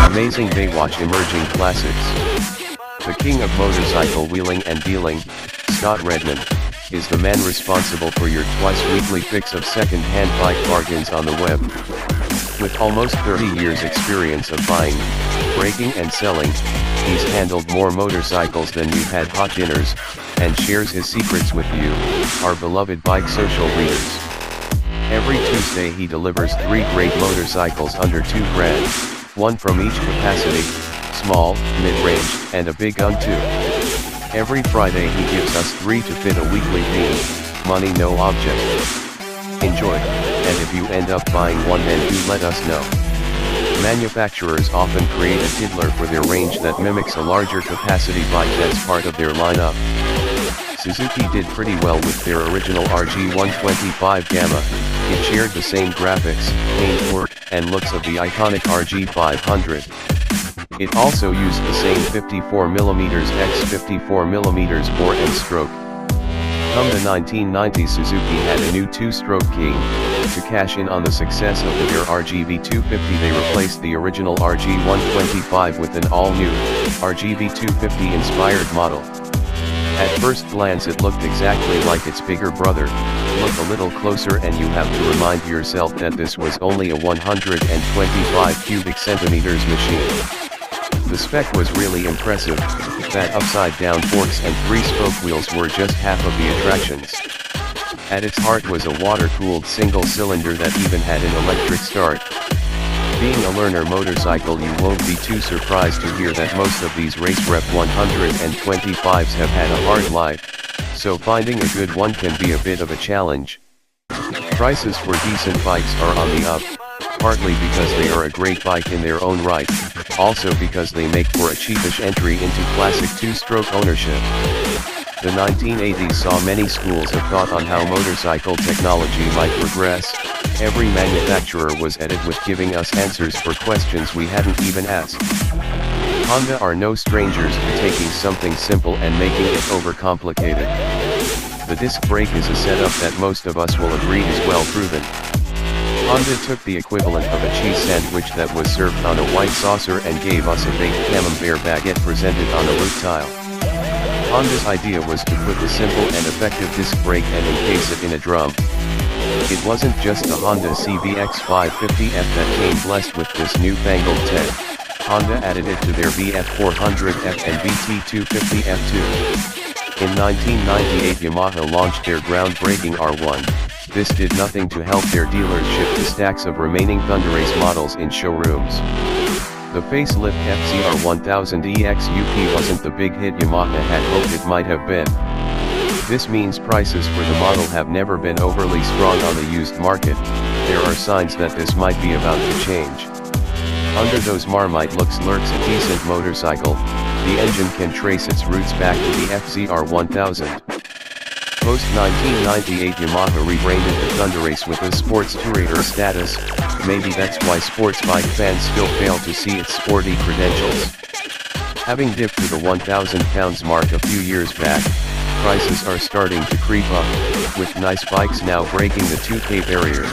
Amazing BayWatch Emerging Classics. The king of motorcycle wheeling and dealing, Scott Redmond, is the man responsible for your twice-weekly fix of second-hand bike bargains on the web. With almost 30 years experience of buying, breaking and selling, he's handled more motorcycles than you've had hot dinners, and shares his secrets with you, our beloved BikeSocial readers. Every Tuesday he delivers 3 great motorcycles under $2,000, one from each capacity, small, mid-range, and a big un too. Every Friday he gives us 3 to fit a weekly theme, money no object. Enjoy, and if you end up buying one then do let us know. Manufacturers often create a tiddler for their range that mimics a larger capacity bike that's part of their lineup. Suzuki did pretty well with their original RG125 Gamma. It shared the same graphics, paintwork, and looks of the iconic RG500. It also used the same 54mm x 54mm bore and stroke. Come the 1990s, Suzuki had a new 2-stroke king. To cash in on the success of their RGV250, they replaced the original RG125 with an all-new RGV250 inspired model. At first glance it looked exactly like its bigger brother. Look a little closer and you have to remind yourself that this was only a 125 cubic centimeters machine. The spec was really impressive. That upside-down forks and 3-spoke wheels were just half of the attractions. At its heart was a water-cooled single-cylinder that even had an electric start. Being a learner motorcycle, you won't be too surprised to hear that most of these race rep 125s have had a hard life, so finding a good one can be a bit of a challenge. Prices for decent bikes are on the up, partly because they are a great bike in their own right, also because they make for a cheapish entry into classic 2-stroke ownership. The 1980s saw many schools of thought on how motorcycle technology might progress. Every manufacturer was at it with giving us answers for questions we hadn't even asked. Honda are no strangers to taking something simple and making it overcomplicated. The disc brake is a setup that most of us will agree is well proven. Honda took the equivalent of a cheese sandwich that was served on a white saucer and gave us a baked camembert baguette presented on a root tile. Honda's idea was to put the simple and effective disc brake and encase it in a drum. It wasn't just the Honda CVX 550F that came blessed with this newfangled tech. Honda added it to their VF 400F and VT 250F too. In 1998 Yamaha launched their groundbreaking R1. This did nothing to help their dealers ship the stacks of remaining Thunderace models in showrooms. The facelift FZR 1000 EX-UP wasn't the big hit Yamaha had hoped it might have been. This means prices for the model have never been overly strong on the used market. There are signs that this might be about to change. Under those Marmite looks lurks a decent motorcycle. The engine can trace its roots back to the FZR 1000. Post-1998 Yamaha rebranded the Thunderace with a sports tourer status. Maybe that's why sports bike fans still fail to see its sporty credentials. Having dipped to the £1,000 mark a few years back, prices are starting to creep up, with nice bikes now breaking the 2K barrier.